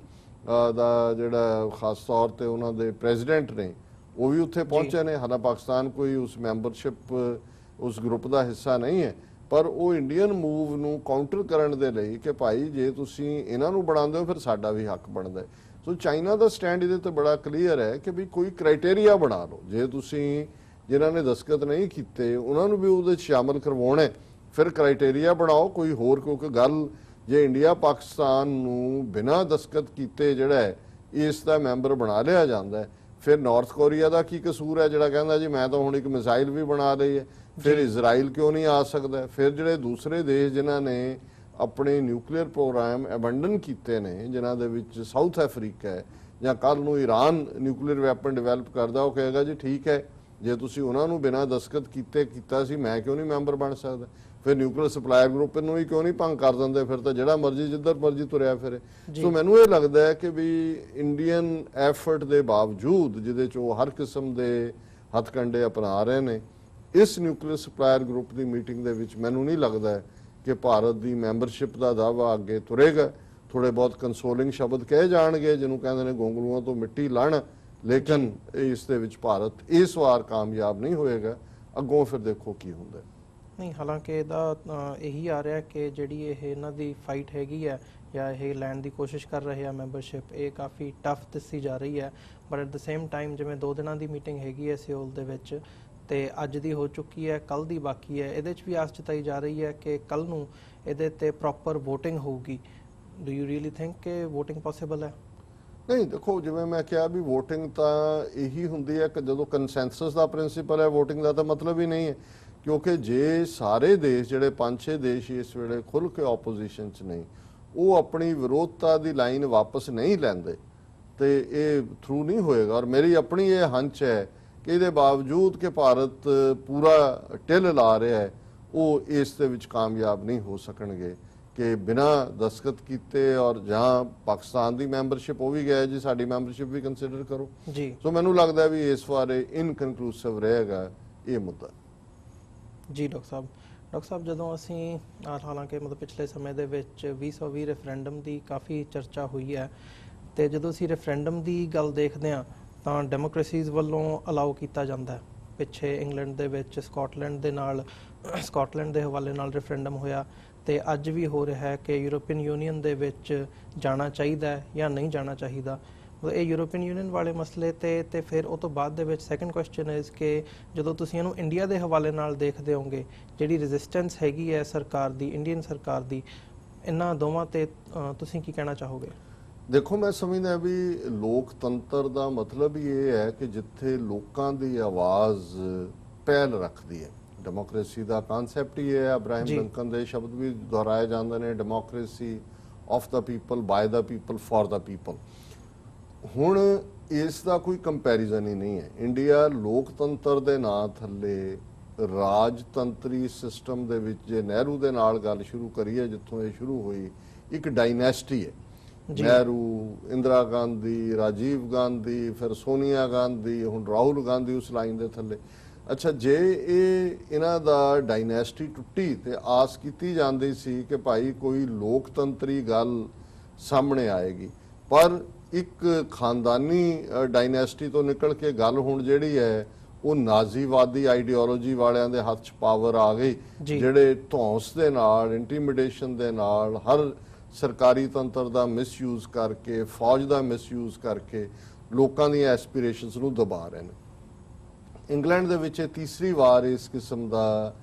ਦਾ ਜਿਹੜਾ ਖਾਸ ਤੌਰ ਤੇ ਉਹਨਾਂ ਦੇ ਪ੍ਰੈਜ਼ੀਡੈਂਟ ਨੇ ਉਹ ਵੀ ਉੱਥੇ ਪਹੁੰਚੇ ਨੇ। ਹਾਲਾਂਕਿ ਪਾਕਿਸਤਾਨ ਕੋਈ ਉਸ ਮੈਂਬਰਸ਼ਿਪ ਉਸ ਗਰੁੱਪ ਦਾ ਹਿੱਸਾ ਨਹੀਂ ਹੈ, ਪਰ ਉਹ ਇੰਡੀਅਨ ਮੂਵ ਨੂੰ ਕਾਊਂਟਰ ਕਰਨ ਦੇ ਲਈ ਕਿ ਭਾਈ ਜੇ ਤੁਸੀਂ ਇਹਨਾਂ ਨੂੰ ਬਣਾਉਂਦੇ ਹੋ ਫਿਰ ਸਾਡਾ ਵੀ ਹੱਕ ਬਣਦਾ ਹੈ। ਸੋ ਚਾਈਨਾ ਦਾ ਸਟੈਂਡ ਇਹਦੇ ਤੇ ਬੜਾ ਕਲੀਅਰ ਹੈ ਕਿ ਵੀ ਕੋਈ ਕ੍ਰਾਈਟੇਰੀਆ ਬਣਾ ਲਓ, ਜੇ ਤੁਸੀਂ ਜਿਨ੍ਹਾਂ ਨੇ ਦਸਤਖਤ ਨਹੀਂ ਕੀਤੇ ਉਹਨਾਂ ਨੂੰ ਵੀ ਉਹਦੇ 'ਚ ਸ਼ਾਮਲ ਕਰਵਾਉਣਾ, ਫਿਰ ਕ੍ਰਾਈਟੇਰੀਆ ਬਣਾਓ ਕੋਈ ਹੋਰ। ਕਿਉਂਕਿ ਗੱਲ ਜੇ ਇੰਡੀਆ ਪਾਕਿਸਤਾਨ ਨੂੰ ਬਿਨਾਂ ਦਸਤਖਤ ਕੀਤੇ ਜਿਹੜਾ ਹੈ ਇਸ ਦਾ ਮੈਂਬਰ ਬਣਾ ਲਿਆ ਜਾਂਦਾ ਹੈ, ਫਿਰ ਨਾਰਥ ਕੋਰੀਆ ਦਾ ਕੀ ਕਸੂਰ ਹੈ ਜਿਹੜਾ ਕਹਿੰਦਾ ਜੀ ਮੈਂ ਤਾਂ ਹੁਣ ਇੱਕ ਮਿਸਾਈਲ ਵੀ ਬਣਾ ਲਈ ਹੈ, ਫਿਰ ਇਜ਼ਰਾਈਲ ਕਿਉਂ ਨਹੀਂ ਆ ਸਕਦਾ? ਫਿਰ ਜਿਹੜੇ ਦੂਸਰੇ ਦੇਸ਼ ਜਿਨ੍ਹਾਂ ਨੇ ਆਪਣੇ ਨਿਊਕਲੀਅਰ ਪ੍ਰੋਗਰਾਮ ਅਬੈਂਡਨ ਕੀਤੇ ਨੇ, ਜਿਨ੍ਹਾਂ ਦੇ ਵਿੱਚ ਸਾਊਥ ਅਫਰੀਕਾ ਹੈ, ਜਾਂ ਕੱਲ ਨੂੰ ਈਰਾਨ ਨਿਊਕਲੀਅਰ ਵੈਪਨ ਡਿਵੈਲਪ ਕਰਦਾ, ਉਹ ਕਹੇਗਾ ਜੀ ਠੀਕ ਹੈ ਜੇ ਤੁਸੀਂ ਉਹਨਾਂ ਨੂੰ ਬਿਨਾਂ ਦਸਤਖਤ ਕੀਤੇ ਕੀਤਾ ਸੀ, ਮੈਂ ਕਿਉਂ ਨਹੀਂ ਮੈਂਬਰ ਬਣ ਸਕਦਾ? ਫਿਰ ਨਿਊਕਲੀਅਰ ਸਪਲਾਇਰ ਗਰੁੱਪ ਨੂੰ ਵੀ ਕਿਉਂ ਨਹੀਂ ਭੰਗ ਕਰ ਦਿੰਦੇ? ਫਿਰ ਤਾਂ ਜਿਹੜਾ ਮਰਜ਼ੀ ਜਿੱਧਰ ਮਰਜ਼ੀ ਤੁਰਿਆ ਫਿਰੇ। ਸੋ ਮੈਨੂੰ ਇਹ ਲੱਗਦਾ ਹੈ ਕਿ ਵੀ ਇੰਡੀਅਨ ਐਫਰਟ ਦੇ ਬਾਵਜੂਦ, ਜਿਹਦੇ 'ਚ ਉਹ ਹਰ ਕਿਸਮ ਦੇ ਹੱਥਕੰਡੇ ਅਪਣਾ ਰਹੇ ਨੇ, ਇਸ ਨਿਊਕਲੀਅਰ ਸਪਲਾਇਰ ਗਰੁੱਪ ਦੀ ਮੀਟਿੰਗ ਦੇ ਵਿੱਚ ਮੈਨੂੰ ਨਹੀਂ ਲੱਗਦਾ ਕਿ ਭਾਰਤ ਦੀ ਮੈਂਬਰਸ਼ਿਪ ਦਾ ਦਾਅਵਾ ਅੱਗੇ ਤੁਰੇਗਾ। ਥੋੜੇ ਬਹੁਤ ਕੰਸੋਲਿੰਗ ਸ਼ਬਦ ਕਹੇ ਜਾਣਗੇ, ਜਿਹਨੂੰ ਕਹਿੰਦੇ ਨੇ ਗੋਂਗਲੂਆਂ ਤੋਂ ਮਿੱਟੀ ਲਾਣ, ਲੇਕਿਨ ਇਸ ਦੇ ਵਿੱਚ ਭਾਰਤ ਇਸ ਵਾਰ ਕਾਮਯਾਬ ਨਹੀਂ ਹੋਏਗਾ। ਅੱਗੋਂ ਫਿਰ ਦੇਖੋ ਕੀ ਹੁੰਦਾ। ਨਹੀਂ, ਹਾਲਾਂਕਿ ਇਹਦਾ ਇਹੀ ਆ ਰਿਹਾ ਕਿ ਜਿਹੜੀ ਇਹ ਇਹਨਾਂ ਦੀ ਫਾਈਟ ਹੈਗੀ ਹੈ ਜਾਂ ਇਹ ਲੈਣ ਦੀ ਕੋਸ਼ਿਸ਼ ਕਰ ਰਹੇ ਆ ਮੈਂਬਰਸ਼ਿਪ, ਇਹ ਕਾਫੀ ਟਫ ਦੱਸੀ ਜਾ ਰਹੀ ਹੈ। But at the same time ਜਿਵੇਂ 2 ਦਿਨਾਂ ਦੀ ਮੀਟਿੰਗ ਹੈਗੀ ਹੈ ਸਿਓਲ ਦੇ ਵਿੱਚ, ਤੇ ਅੱਜ ਦੀ ਹੋ ਚੁੱਕੀ ਹੈ, ਕੱਲ ਦੀ ਬਾਕੀ ਹੈ। ਇਹਦੇ 'ਚ ਵੀ ਆਸ ਜਤਾਈ ਜਾ ਰਹੀ ਹੈ ਕਿ ਕੱਲ ਨੂੰ ਇਹਦੇ ਤੇ ਪ੍ਰੋਪਰ ਵੋਟਿੰਗ ਹੋਊਗੀ। ਡੂ ਯੂ ਰੀਅਲੀ ਥਿੰਕ ਕਿ ਵੋਟਿੰਗ ਪੋਸੀਬਲ ਹੈ? ਨਹੀਂ, ਦੇਖੋ ਜਿਵੇਂ ਮੈਂ ਕਿਹਾ ਵੀ ਵੋਟਿੰਗ ਤਾਂ ਇਹੀ ਹੁੰਦੀ ਹੈ ਕਿ ਜਦੋਂ ਕੰਸੈਂਸਸ ਦਾ ਪ੍ਰਿੰਸੀਪਲ ਹੈ, ਵੋਟਿੰਗ ਦਾ ਤਾਂ ਮਤਲਬ ਹੀ ਨਹੀਂ ਹੈ। ਕਿਉਂਕਿ ਜੇ ਸਾਰੇ ਦੇਸ਼ ਜਿਹੜੇ 5-6 ਦੇਸ਼ ਇਸ ਵੇਲੇ ਖੁੱਲ੍ਹ ਕੇ ਆਪੋਜੀਸ਼ਨ 'ਚ ਨਹੀਂ, ਉਹ ਆਪਣੀ ਵਿਰੋਧਤਾ ਦੀ ਲਾਈਨ ਵਾਪਸ ਨਹੀਂ ਲੈਂਦੇ ਤੇ ਇਹ ਥਰੂ ਨਹੀਂ ਹੋਏਗਾ। ਔਰ ਮੇਰੀ ਆਪਣੀ ਇਹ ਹੰਚ ਹੈ ਕਿ ਇਹਦੇ ਬਾਵਜੂਦ ਕਿ ਭਾਰਤ ਪੂਰਾ ਟਿੱਲ ਲਾ ਰਿਹਾ ਹੈ, ਉਹ ਇਸ ਦੇ ਵਿੱਚ ਕਾਮਯਾਬ ਨਹੀਂ ਹੋ ਸਕਣਗੇ ਕਿ ਬਿਨਾਂ ਦਸਤਖਤ ਕੀਤੇ। ਔਰ ਜਹਾਂ ਪਾਕਿਸਤਾਨ ਦੀ ਮੈਂਬਰਸ਼ਿਪ ਉਹ ਵੀ ਗਿਆ ਜੀ, ਸਾਡੀ ਮੈਂਬਰਸ਼ਿਪ ਵੀ ਕੰਸੀਡਰ ਕਰੋ ਜੀ। ਸੋ ਮੈਨੂੰ ਲੱਗਦਾ ਵੀ ਇਸ ਬਾਰੇ ਇਨਕਨਕਲੂਸਿਵ ਰਹੇਗਾ ਇਹ ਮੁੱਦਾ ਜੀ। ਡਾਕਟਰ ਸਾਹਿਬ ਜਦੋਂ ਅਸੀਂ ਹਾਲਾਂਕਿ ਮਤਲਬ ਪਿਛਲੇ ਸਮੇਂ ਦੇ ਵਿੱਚ 2020 ਰੈਫਰੈਂਡਮ ਦੀ ਕਾਫੀ ਚਰਚਾ ਹੋਈ ਹੈ, ਤੇ ਜਦੋਂ ਅਸੀਂ ਰੈਫਰੈਂਡਮ ਦੀ ਗੱਲ ਦੇਖਦੇ ਹਾਂ ਤਾਂ ਡੈਮੋਕ੍ਰੇਸੀਜ਼ ਵੱਲੋਂ ਅਲਾਉ ਕੀਤਾ ਜਾਂਦਾ ਹੈ। ਪਿੱਛੇ ਇੰਗਲੈਂਡ ਦੇ ਵਿੱਚ ਸਕਾਟਲੈਂਡ ਦੇ ਹਵਾਲੇ ਨਾਲ ਰੈਫਰੈਂਡਮ ਹੋਇਆ, ਤੇ ਅੱਜ ਵੀ ਹੋ ਰਿਹਾ ਹੈ ਕਿ ਯੂਰਪੀਅਨ ਯੂਨੀਅਨ ਦੇ ਵਿੱਚ ਜਾਣਾ ਚਾਹੀਦਾ ਹੈ ਜਾਂ ਨਹੀਂ ਜਾਣਾ ਚਾਹੀਦਾ। ਇਹ ਯੂਰਪੀਅਨ ਯੂਨੀਅਨ ਵਾਲੇ ਮਸਲੇ ਤੇ ਫਿਰ ਉਹ ਤੋਂ ਬਾਅਦ ਦੇ ਵਿੱਚ ਸੈਕੰਡ ਕੁਐਸਚਨ ਇਜ਼ ਕਿ ਜਦੋਂ ਤੁਸੀਂ ਇਹਨੂੰ ਇੰਡੀਆ ਦੇ ਹਵਾਲੇ ਨਾਲ ਦੇਖਦੇ ਹੋਗੇ, ਜਿਹੜੀ ਰੈਜ਼ਿਸਟੈਂਸ ਹੈਗੀ ਹੈ ਸਰਕਾਰ ਦੀ, ਇੰਡੀਅਨ ਸਰਕਾਰ ਦੀ, ਇਹਨਾਂ ਦੋਵਾਂ ਤੇ ਤੁਸੀਂ ਕੀ ਕਹਿਣਾ ਚਾਹੋਗੇ? ਦੇਖੋ, ਮੈਂ ਸਮਝਦਾ ਵੀ ਲੋਕਤੰਤਰ ਦਾ ਮਤਲਬ ਹੀ ਇਹ ਹੈ ਕਿ ਜਿੱਥੇ ਲੋਕਾਂ ਦੀ ਆਵਾਜ਼ ਪਹਿਲ ਰੱਖਦੀ ਹੈ। ਡੈਮੋਕ੍ਰੇਸੀ ਦਾ ਕਨਸੈਪਟ ਹੀ ਹੈ, ਅਬਰਾਹਮ ਲਿੰਕਨ ਦੇ ਸ਼ਬਦ ਵੀ ਦੁਹਰਾਏ ਜਾਂਦੇ ਨੇ, democracy of the people, by the people, for the people. ਹੁਣ ਇਸ ਦਾ ਕੋਈ ਕੰਪੈਰੀਜ਼ਨ ਹੀ ਨਹੀਂ ਹੈ। ਇੰਡੀਆ ਲੋਕਤੰਤਰ ਦੇ ਨਾਂ ਥੱਲੇ ਰਾਜਤੰਤਰੀ ਸਿਸਟਮ ਦੇ ਵਿੱਚ ਜੇ ਨਹਿਰੂ ਦੇ ਨਾਲ ਗੱਲ ਸ਼ੁਰੂ ਕਰੀਏ, ਜਿੱਥੋਂ ਇਹ ਸ਼ੁਰੂ ਹੋਈ, ਇੱਕ ਡਾਇਨੈਸਟੀ ਹੈ। ਨਹਿਰੂ, ਇੰਦਰਾ ਗਾਂਧੀ, ਰਾਜੀਵ ਗਾਂਧੀ, ਫਿਰ ਸੋਨੀਆ ਗਾਂਧੀ, ਹੁਣ ਰਾਹੁਲ ਗਾਂਧੀ ਉਸ ਲਾਈਨ ਦੇ ਥੱਲੇ। ਅੱਛਾ, ਜੇ ਇਹਨਾਂ ਦਾ ਡਾਇਨੈਸਟੀ ਟੁੱਟੀ ਤੇ ਆਸ ਕੀਤੀ ਜਾਂਦੀ ਸੀ ਕਿ ਭਾਈ ਕੋਈ ਲੋਕਤੰਤਰੀ ਗੱਲ ਸਾਹਮਣੇ ਆਏਗੀ, ਪਰ ਇੱਕ ਖਾਨਦਾਨੀ ਡਾਇਨੈਸਟੀ ਤੋਂ ਨਿਕਲ ਕੇ ਗੱਲ ਹੁਣ ਜਿਹੜੀ ਹੈ ਉਹ ਨਾਜ਼ੀਵਾਦੀ ਆਈਡੀਓਲੋਜੀ ਵਾਲਿਆਂ ਦੇ ਹੱਥ 'ਚ ਪਾਵਰ ਆ ਗਈ, ਜਿਹੜੇ ਧੌਂਸ ਦੇ ਨਾਲ, ਇੰਟੀਮੀਡੇਸ਼ਨ ਦੇ ਨਾਲ, ਹਰ ਸਰਕਾਰੀ ਤੰਤਰ ਦਾ ਮਿਸਯੂਜ਼ ਕਰਕੇ, ਫੌਜ ਦਾ ਮਿਸਯੂਜ਼ ਕਰਕੇ ਲੋਕਾਂ ਦੀਆਂ ਐਸਪੀਰੇਸ਼ਨਸ ਨੂੰ ਦਬਾ ਰਹੇ ਨੇ। ਇੰਗਲੈਂਡ ਦੇ ਵਿੱਚ ਇਹ ਤੀਸਰੀ ਵਾਰ ਇਸ ਕਿਸਮ ਦਾ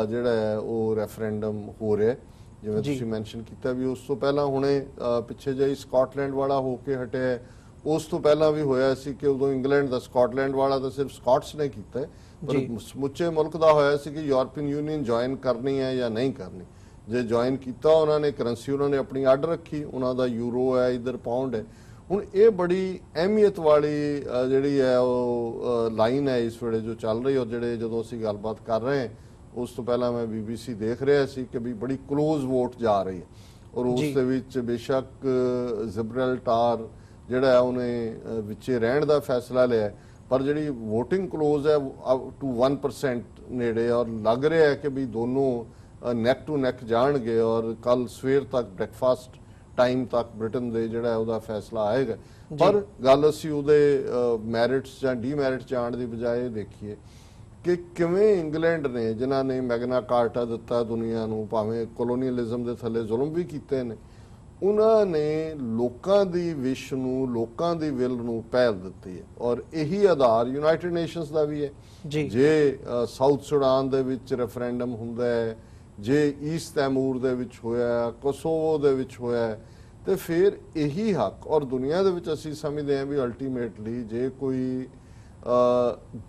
ਜਿਹੜਾ ਹੈ ਉਹ ਰੈਫਰੈਂਡਮ ਹੋ ਰਿਹਾ, ਜਿਵੇਂ ਤੁਸੀਂ ਮੈਂਸ਼ਨ ਕੀਤਾ ਵੀ ਉਸ ਤੋਂ ਪਹਿਲਾਂ ਹੁਣੇ ਪਿੱਛੇ ਜਿਹੀ ਸਕਾਟਲੈਂਡ ਵਾਲਾ ਹੋ ਕੇ ਹਟਿਆ, ਉਸ ਤੋਂ ਪਹਿਲਾਂ ਵੀ ਹੋਇਆ ਸੀ ਕਿ ਉਦੋਂ ਇੰਗਲੈਂਡ ਦਾ, ਸਕਾਟਲੈਂਡ ਵਾਲਾ ਤਾਂ ਸਿਰਫ ਸਕਾਟਸ ਨੇ ਕੀਤਾ, ਪਰ ਸਮੁੱਚੇ ਮੁਲਕ ਦਾ ਹੋਇਆ ਸੀ ਕਿ ਯੂਰਪੀਅਨ ਯੂਨੀਅਨ ਜੁਆਇਨ ਕਰਨੀ ਹੈ ਜਾਂ ਨਹੀਂ ਕਰਨੀ। ਜੇ ਜੁਆਇਨ ਕੀਤਾ ਉਹਨਾਂ ਨੇ, ਕਰੰਸੀ ਉਹਨਾਂ ਨੇ ਆਪਣੀ ਅੱਡ ਰੱਖੀ, ਉਹਨਾਂ ਦਾ ਯੂਰੋ ਹੈ, ਇੱਧਰ ਪਾਉਂਡ ਹੈ। ਹੁਣ ਇਹ ਬੜੀ ਅਹਿਮੀਅਤ ਵਾਲੀ ਜਿਹੜੀ ਹੈ ਉਹ ਲਾਈਨ ਹੈ ਇਸ ਵੇਲੇ ਜੋ ਚੱਲ ਰਹੀ। ਔਰ ਜਿਹੜੇ ਜਦੋਂ ਅਸੀਂ ਗੱਲਬਾਤ ਕਰ ਰਹੇ ਹਾਂ ਉਸ ਤੋਂ ਪਹਿਲਾਂ ਮੈਂ BBC ਦੇਖ ਰਿਹਾ ਸੀ ਕਿ ਵੀ ਬੜੀ ਕਲੋਜ਼ ਵੋਟ ਜਾ ਰਹੀ ਹੈ, ਔਰ ਉਸ ਦੇ ਵਿੱਚ ਬੇਸ਼ੱਕ ਜ਼ਿਬਰਲਟਾਰ ਜਿਹੜਾ ਹੈ ਉਹਨੇ ਵਿੱਚੇ ਰਹਿਣ ਦਾ ਫੈਸਲਾ ਲਿਆ, ਪਰ ਜਿਹੜੀ ਵੋਟਿੰਗ ਕਲੋਜ਼ ਹੈ ਟੂ 1% ਨੇੜੇ, ਔਰ ਲੱਗ ਰਿਹਾ ਹੈ ਕਿ ਵੀ ਦੋਨੋਂ ਨੈਕ ਟੂ ਨੈਕ ਜਾਣਗੇ। ਔਰ ਕੱਲ ਸਵੇਰ ਤੱਕ ਬ੍ਰੇਕਫਾਸਟ ਟਾਈਮ ਤੱਕ ਬ੍ਰਿਟਨ ਦੇ ਜਿਹੜਾ ਉਹਦਾ ਫੈਸਲਾ ਆਏਗਾ। ਪਰ ਗੱਲ ਅਸੀਂ ਉਹਦੇ ਮੈਰਿਟਸ ਜਾਂ ਡੀਮੈਰਿਟ ਜਾਣ ਦੀ ਬਜਾਏ ਦੇਖੀਏ ਕਿ ਕਿਵੇਂ ਇੰਗਲੈਂਡ ਨੇ, ਜਿਨ੍ਹਾਂ ਨੇ ਮੈਗਨਾ ਕਾਰਟਾ ਦਿੱਤਾ ਦੁਨੀਆ ਨੂੰ, ਭਾਵੇਂ ਕੋਲੋਨੀਅਲਿਜ਼ਮ ਦੇ ਥੱਲੇ ਜ਼ੁਲਮ ਵੀ ਕੀਤੇ ਨੇ, ਉਹਨਾਂ ਨੇ ਲੋਕਾਂ ਦੀ ਵਿਸ਼ ਨੂੰ, ਲੋਕਾਂ ਦੀ ਵਿਲ ਨੂੰ ਪਹਿਲ ਦਿੱਤੀ ਹੈ। ਔਰ ਇਹੀ ਆਧਾਰ ਯੂਨਾਈਟਿਡ ਨੇਸ਼ਨਸ ਦਾ ਵੀ ਹੈ। ਜੇ ਸਾਊਥ ਸੁਡਾਨ ਦੇ ਵਿੱਚ ਰੈਫਰੈਂਡਮ ਹੁੰਦਾ ਹੈ, ਜੇ ਈਸਟ ਤੈਮੂਰ ਦੇ ਵਿੱਚ ਹੋਇਆ, ਕੋਸੋਵੋ ਦੇ ਵਿੱਚ ਹੋਇਆ, ਤੇ ਫਿਰ ਇਹੀ ਹੱਕ। ਔਰ ਦੁਨੀਆ ਦੇ ਵਿੱਚ ਅਸੀਂ ਸਮਝਦੇ ਹਾਂ ਵੀ ਅਲਟੀਮੇਟਲੀ ਜੇ ਕੋਈ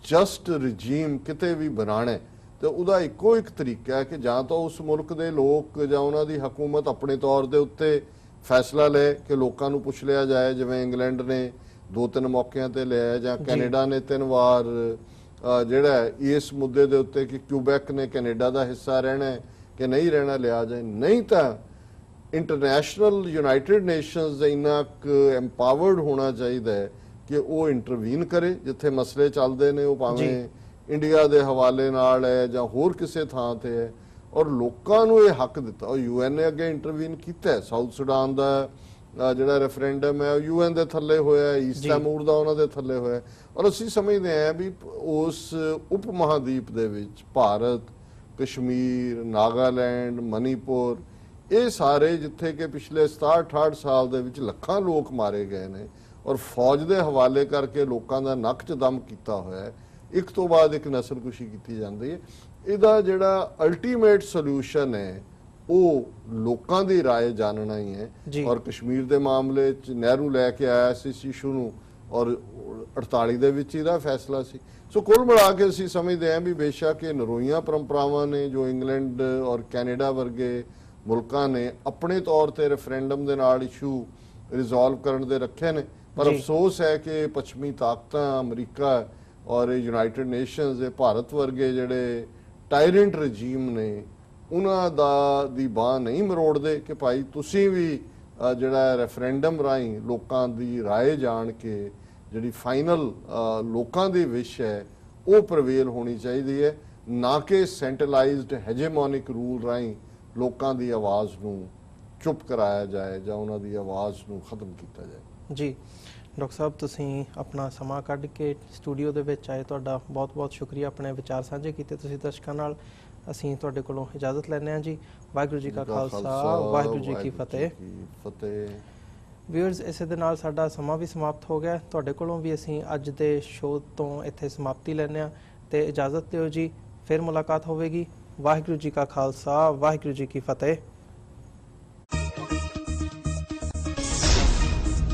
ਜਸਟ ਰਜੀਮ ਕਿਤੇ ਵੀ ਬਣਾਣਾ ਤੇ ਉਹਦਾ ਇੱਕੋ ਇੱਕ ਤਰੀਕਾ ਹੈ ਕਿ ਜਾਂ ਤਾਂ ਉਸ ਮੁਲਕ ਦੇ ਲੋਕ ਜਾਂ ਉਹਨਾਂ ਦੀ ਹਕੂਮਤ ਆਪਣੇ ਤੌਰ ਦੇ ਉੱਤੇ ਫੈਸਲਾ ਲੈ ਕਿ ਲੋਕਾਂ ਨੂੰ ਪੁੱਛ ਲਿਆ ਜਾਏ, ਜਿਵੇਂ ਇੰਗਲੈਂਡ ਨੇ 2-3 ਮੌਕਿਆਂ ਤੇ ਲਿਆ, ਜਾਂ ਕੈਨੇਡਾ ਨੇ 3 ਵਾਰ ਜਿਹੜਾ ਇਸ ਮੁੱਦੇ ਦੇ ਉੱਤੇ ਕਿ ਕਿਊਬੈਕ ਨੇ ਕੈਨੇਡਾ ਦਾ ਹਿੱਸਾ ਰਹਿਣਾ ਕਿ ਨਹੀਂ ਰਹਿਣਾ ਲਿਆ ਜਾਏ। ਨਹੀਂ ਤਾਂ ਇੰਟਰਨੈਸ਼ਨਲ ਯੂਨਾਈਟਿਡ ਨੇਸ਼ਨਸ ਇੰਨਾ ਐਮਪਾਵਰਡ ਹੋਣਾ ਚਾਹੀਦਾ ਹੈ ਕਿ ਉਹ ਇੰਟਰਵੀਨ ਕਰੇ ਜਿੱਥੇ ਮਸਲੇ ਚੱਲਦੇ ਨੇ, ਉਹ ਭਾਵੇਂ ਇੰਡੀਆ ਦੇ ਹਵਾਲੇ ਨਾਲ ਹੈ ਜਾਂ ਹੋਰ ਕਿਸੇ ਥਾਂ ਤੇ ਹੈ, ਔਰ ਲੋਕਾਂ ਨੂੰ ਇਹ ਹੱਕ ਦਿੱਤਾ। ਉਹ UN ਨੇ ਅੱਗੇ ਇੰਟਰਵੀਨ ਕੀਤਾ। ਸਾਊਥ ਸੁਡਾਨ ਦਾ ਜਿਹੜਾ ਰੈਫਰੈਂਡਮ ਹੈ ਉਹ UN ਦੇ ਥੱਲੇ ਹੋਇਆ, ਈਸਟ ਤੈਮੂਰ ਦਾ ਉਹਨਾਂ ਦੇ ਥੱਲੇ ਹੋਇਆ। ਔਰ ਅਸੀਂ ਸਮਝਦੇ ਹਾਂ ਵੀ ਉਸ ਉਪ ਮਹਾਦੀਪ ਦੇ ਵਿੱਚ ਭਾਰਤ, ਕਸ਼ਮੀਰ, ਨਾਗਾਲੈਂਡ, ਮਨੀਪੁਰ, ਇਹ ਸਾਰੇ ਜਿੱਥੇ ਕਿ ਪਿਛਲੇ 67-68 ਸਾਲ ਦੇ ਵਿੱਚ ਲੱਖਾਂ ਲੋਕ ਮਾਰੇ ਗਏ ਨੇ ਔਰ ਫੌਜ ਦੇ ਹਵਾਲੇ ਕਰਕੇ ਲੋਕਾਂ ਦਾ ਨੱਕ 'ਚ ਦਮ ਕੀਤਾ ਹੋਇਆ ਹੈ, ਇੱਕ ਤੋਂ ਬਾਅਦ ਇੱਕ ਨਸਲਕੁਸ਼ੀ ਕੀਤੀ ਜਾਂਦੀ ਹੈ। ਇਹਦਾ ਜਿਹੜਾ ਅਲਟੀਮੇਟ ਸੋਲੂਸ਼ਨ ਹੈ ਉਹ ਲੋਕਾਂ ਦੀ ਰਾਏ ਜਾਣਨਾ ਹੀ ਹੈ। ਔਰ ਕਸ਼ਮੀਰ ਦੇ ਮਾਮਲੇ 'ਚ ਨਹਿਰੂ ਲੈ ਕੇ ਆਇਆ ਸੀ ਇਸ ਇਸ਼ੂ ਨੂੰ, ਔਰ 48 ਦੇ ਵਿੱਚ ਇਹਦਾ ਫੈਸਲਾ ਸੀ। ਸੋ ਕੁੱਲ ਮਿਲਾ ਕੇ ਅਸੀਂ ਸਮਝਦੇ ਹਾਂ ਵੀ ਬੇਸ਼ੱਕ ਇਹ ਨਰੋਈਆਂ ਪਰੰਪਰਾਵਾਂ ਨੇ ਜੋ ਇੰਗਲੈਂਡ ਔਰ ਕੈਨੇਡਾ ਵਰਗੇ ਮੁਲਕਾਂ ਨੇ ਆਪਣੇ ਤੌਰ ਤੇ ਰੈਫਰੈਂਡਮ ਦੇ ਨਾਲ ਇਸ਼ੂ ਰਿਜ਼ੋਲਵ ਕਰਨ ਦੇ ਰੱਖੇ ਨੇ, ਪਰ ਅਫਸੋਸ ਹੈ ਕਿ ਪੱਛਮੀ ਤਾਕਤਾਂ ਅਮਰੀਕਾ ਔਰ ਯੂਨਾਈਟਿਡ ਨੇਸ਼ਨਸ ਦੇ ਭਾਰਤ ਵਰਗੇ ਜਿਹੜੇ ਟਾਇਰੈਂਟ ਰਜੀਮ ਨੇ ਉਹਨਾਂ ਦੀ ਬਾਹ ਨਹੀਂ ਮਰੋੜਦੇ ਕਿ ਭਾਈ ਤੁਸੀਂ ਵੀ ਜਿਹੜਾ ਰੈਫਰੈਂਡਮ ਰਾਹੀਂ ਲੋਕਾਂ ਦੀ ਰਾਏ ਜਾਣ ਕੇ ਜਿਹੜੀ ਫਾਈਨਲ ਲੋਕਾਂ ਦੀ ਵਿਸ਼ ਹੈ ਉਹ ਪ੍ਰਵੇਲ ਹੋਣੀ ਚਾਹੀਦੀ ਹੈ, ਨਾ ਕਿ ਸੈਂਟਰਲਾਈਜ਼ਡ ਹੈਜੇਮੋਨਿਕ ਰੂਲ ਰਾਹੀਂ ਲੋਕਾਂ ਦੀ ਆਵਾਜ਼ ਨੂੰ ਚੁੱਪ ਕਰਾਇਆ ਜਾਏ ਜਾਂ ਉਹਨਾਂ ਦੀ ਆਵਾਜ਼ ਨੂੰ ਖਤਮ ਕੀਤਾ ਜਾਏ। ਜੀ ਡਾਕਟਰ ਸਾਹਿਬ, ਤੁਸੀਂ ਆਪਣਾ ਸਮਾਂ ਕੱਢ ਕੇ ਸਟੂਡੀਓ ਦੇ ਵਿੱਚ ਆਏ, ਤੁਹਾਡਾ ਬਹੁਤ-ਬਹੁਤ ਸ਼ੁਕਰੀਆ। ਆਪਣੇ ਵਿਚਾਰ ਸਾਂਝੇ ਕੀਤੇ ਤੁਸੀਂ ਦਰਸ਼ਕਾਂ ਨਾਲ। ਅਸੀਂ ਤੁਹਾਡੇ ਕੋਲੋਂ ਇਜਾਜ਼ਤ ਲੈਂਦੇ ਹਾਂ ਜੀ। ਵਾਹਿਗੁਰੂ ਜੀ ਕਾ ਖਾਲਸਾ, ਵਾਹਿਗੁਰੂ ਜੀ ਕੀ ਫਤਿਹ। ਵਿਊਅਰਸ, ਇਸੇ ਦੇ ਨਾਲ ਸਾਡਾ ਸਮਾਂ ਵੀ ਸਮਾਪਤ ਹੋ ਗਿਆ। ਤੁਹਾਡੇ ਕੋਲੋਂ ਵੀ ਅਸੀਂ ਅੱਜ ਦੇ ਸ਼ੋਅ ਤੋਂ ਇੱਥੇ ਸਮਾਪਤੀ ਲੈਂਦੇ ਹਾਂ ਤੇ ਇਜਾਜ਼ਤ ਦਿਓ ਜੀ। ਫਿਰ ਮੁਲਾਕਾਤ ਹੋਵੇਗੀ। ਵਾਹਿਗੁਰੂ ਜੀ ਕਾ ਖਾਲਸਾ, ਵਾਹਿਗੁਰੂ ਜੀ ਕੀ ਫਤਿਹ।